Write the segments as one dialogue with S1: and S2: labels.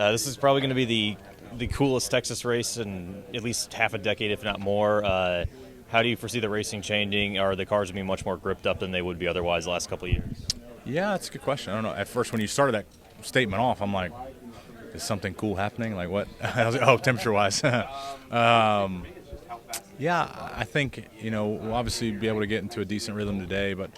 S1: This is probably going to be the coolest Texas race in at least half a decade, if not more. How do you foresee the racing changing? Are the cars going to be much more gripped up than they would be otherwise the last couple of years?
S2: Yeah, that's a good question. I don't know. At first, when you started that statement off, I'm like, is something cool happening? Like what? I was like, oh, temperature-wise. Yeah, I think, we'll obviously be able to get into a decent rhythm today, but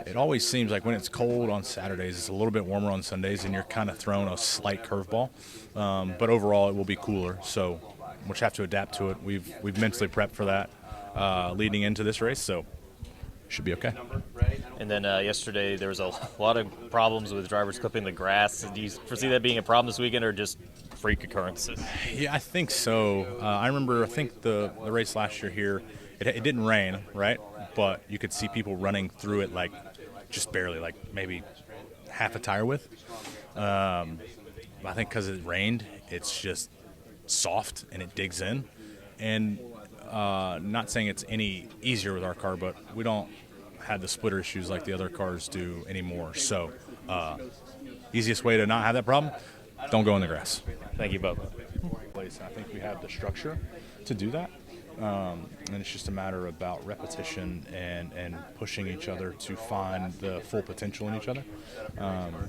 S2: it always seems like when it's cold on Saturdays, it's a little bit warmer on Sundays, and you're kind of thrown a slight curveball. But overall, it will be cooler, so we'll just have to adapt to it. We've mentally prepped for that leading into this race, so should be okay.
S1: And then yesterday there was a lot of problems with drivers clipping the grass. Do you foresee that being a problem this weekend, or just freak occurrences?
S2: Yeah, I think so. I think the race last year here, it didn't rain, right? But you could see people running through it like just barely, like maybe half a tire width. I think because it rained, it's just soft and it digs in. And not saying it's any easier with our car, but we don't have the splitter issues like the other cars do anymore. So easiest way to not have that problem, don't go in the grass.
S1: Thank you, Bubba.
S2: I think we have the structure to do that. And it's just a matter about repetition and pushing each other to find the full potential in each other.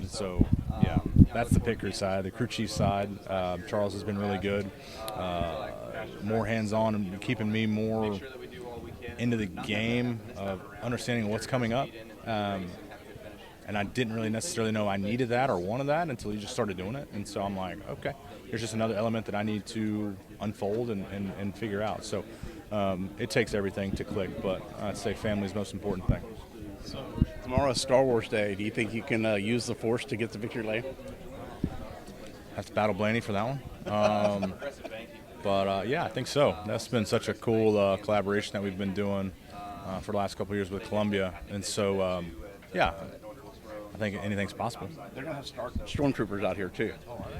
S2: So, yeah, that's the pit crew side. The crew chief side, Charles has been really good, more hands-on and keeping me more into the game of understanding what's coming up. And I didn't really necessarily know I needed that or wanted that until he just started doing it. And so I'm like, okay, here's just another element that I need to unfold and figure out. So it takes everything to click, but I'd say family is the most important thing.
S3: So tomorrow's Star Wars Day. Do you think you can use the Force to get to victory lane?
S2: Have to battle Blaney for that one. But yeah, I think so. That's been such a cool collaboration that we've been doing for the last couple of years with Columbia. And so, yeah, I think anything's possible.
S3: They're going to have stormtroopers out here, too.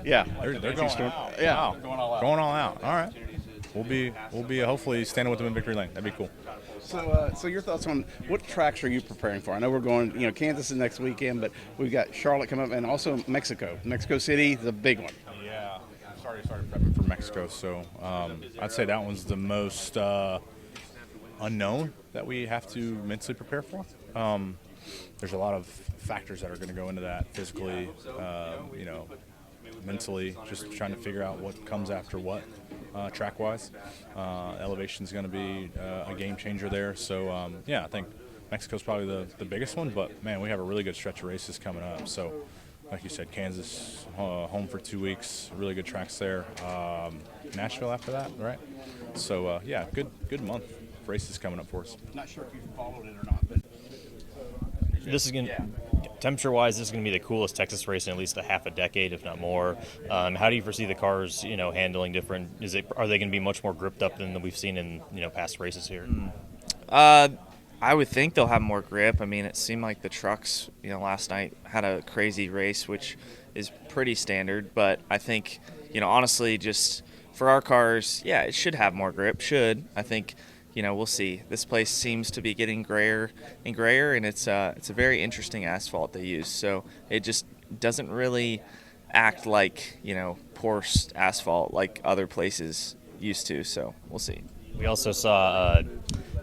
S3: Yeah.
S2: They're going out.
S3: Yeah.
S2: Wow. Going all out. All right. We'll be hopefully standing with them in victory lane. That'd be cool.
S3: So your thoughts on what tracks are you preparing for? I know we're going, Kansas is next weekend, but we've got Charlotte coming up and also Mexico. Mexico City, the big one.
S2: Yeah. Started prepping for Mexico, so I'd say that one's the most unknown that we have to mentally prepare for. There's a lot of factors that are going to go into that physically, mentally, just trying to figure out what comes after what track-wise. Elevation is going to be a game changer there. So, yeah, I think Mexico's probably the biggest one, but, man, we have a really good stretch of races coming up. So, like you said, Kansas, home for 2 weeks, really good tracks there. Nashville after that, right? So, yeah, good month of races coming up for us.
S3: Not sure if you followed it or not, but
S1: This is going to, temperature-wise, this is going to be the coolest Texas race in at least a half a decade, if not more. How do you foresee the cars, handling different? Are they going to be much more gripped up than we've seen in past races here?
S4: I would think they'll have more grip. I mean, it seemed like the trucks, last night had a crazy race, which is pretty standard. But I think, honestly, just for our cars, yeah, it should have more grip. I think. We'll see. This place seems to be getting grayer and grayer, and it's a very interesting asphalt they use. So it just doesn't really act like, porous asphalt like other places used to. So we'll see.
S1: We also saw,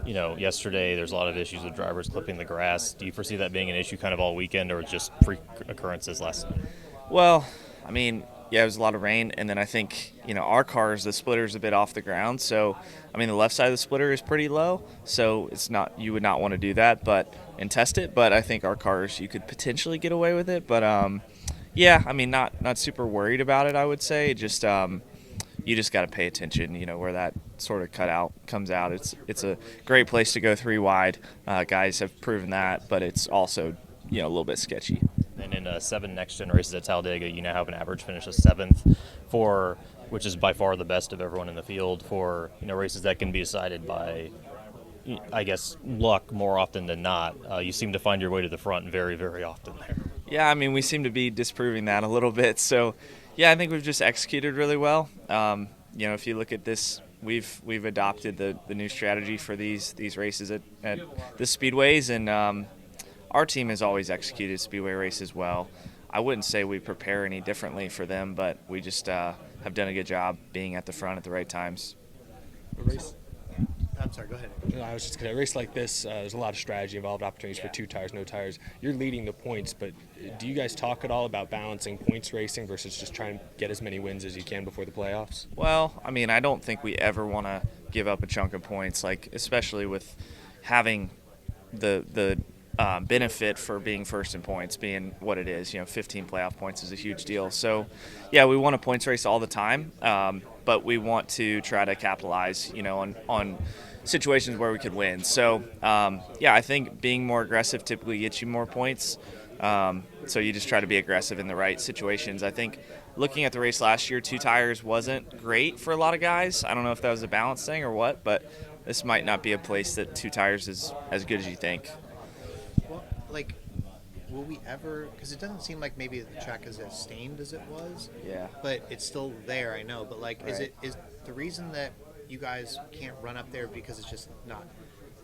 S1: yesterday there's a lot of issues with drivers clipping the grass. Do you foresee that being an issue kind of all weekend, or just freak occurrences last night?
S4: Well, I mean, yeah, it was a lot of rain, and then I think, our cars, the splitter's a bit off the ground, so, I mean, the left side of the splitter is pretty low, so you would not want to do that and test it, but I think our cars, you could potentially get away with it, but, yeah, I mean, not super worried about it, I would say, just, you just got to pay attention, where that sort of cutout comes out. It's a great place to go 3 wide, guys have proven that, but it's also, a little bit sketchy.
S1: And in 7 next-gen races at Talladega, you now have an average finish of 7th, which is by far the best of everyone in the field for races that can be decided by, I guess, luck more often than not. You seem to find your way to the front very, very often there.
S4: Yeah, I mean, we seem to be disproving that a little bit. So, yeah, I think we've just executed really well. If you look at this, we've adopted the new strategy for these races at the speedways, and our team has always executed speedway races well. I wouldn't say we prepare any differently for them, but we just have done a good job being at the front at the right times.
S5: A race.
S6: I'm sorry, go ahead.
S5: No, I was just going to race like this. There's a lot of strategy involved, opportunities for 2 tires, no tires. You're leading the points, but do you guys talk at all about balancing points racing versus just trying to get as many wins as you can before the playoffs?
S4: Well, I mean, I don't think we ever want to give up a chunk of points, like especially with having the benefit for being first in points being what it is. 15 playoff points is a huge deal. So, yeah, we want a points race all the time, but we want to try to capitalize, on situations where we could win. So, yeah, I think being more aggressive typically gets you more points. So you just try to be aggressive in the right situations. I think looking at the race last year, 2 tires wasn't great for a lot of guys. I don't know if that was a balance thing or what, but this might not be a place that 2 tires is as good as you think.
S6: Well, like, will we ever, because it doesn't seem like maybe the track is as stained as it was.
S4: Yeah.
S6: But it's still there, I know. But, like,
S4: Right.
S6: is the reason that you guys can't run up there because it's just not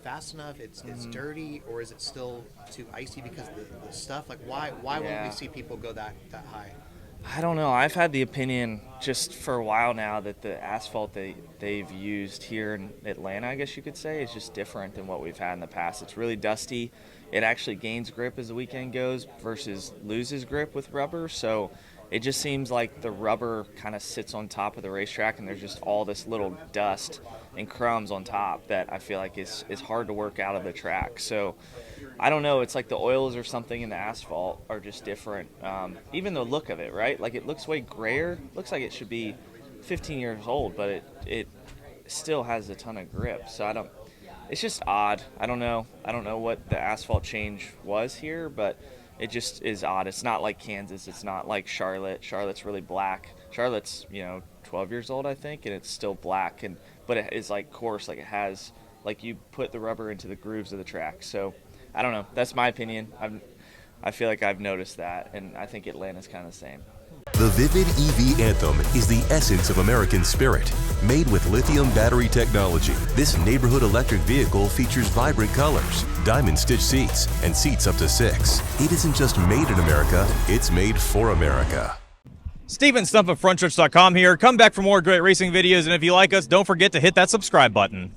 S6: fast enough, it's dirty, or is it still too icy because of the stuff? Like, why won't
S4: Yeah.
S6: we see people go that high?
S4: I don't know. I've had the opinion just for a while now that the asphalt they've used here in Atlanta, I guess you could say, is just different than what we've had in the past. It's really dusty. It actually gains grip as the weekend goes versus loses grip with rubber. So it just seems like the rubber kind of sits on top of the racetrack, and there's just all this little dust and crumbs on top that I feel like is hard to work out of the track. So I don't know. It's like the oils or something in the asphalt are just different. Even the look of it, right? Like, it looks way grayer. Looks like it should be 15 years old, but it still has a ton of grip. So it's just odd. I don't know what the asphalt change was here, but it just is odd. It's not like Kansas. It's not like Charlotte. Charlotte's really black. Charlotte's 12 years old, I think, and it's still black. But it is like coarse. Like, it has, like, you put the rubber into the grooves of the track. So I don't know. That's my opinion. I feel like I've noticed that, and I think Atlanta's kind of the same.
S7: The Vivid EV Anthem is the essence of American spirit. Made with lithium battery technology, this neighborhood electric vehicle features vibrant colors, diamond stitch seats, and seats up to 6. It isn't just made in America, it's made for America.
S8: Steven Stumpf of Frontstretch.com here. Come back for more great racing videos, and if you like us, don't forget to hit that subscribe button.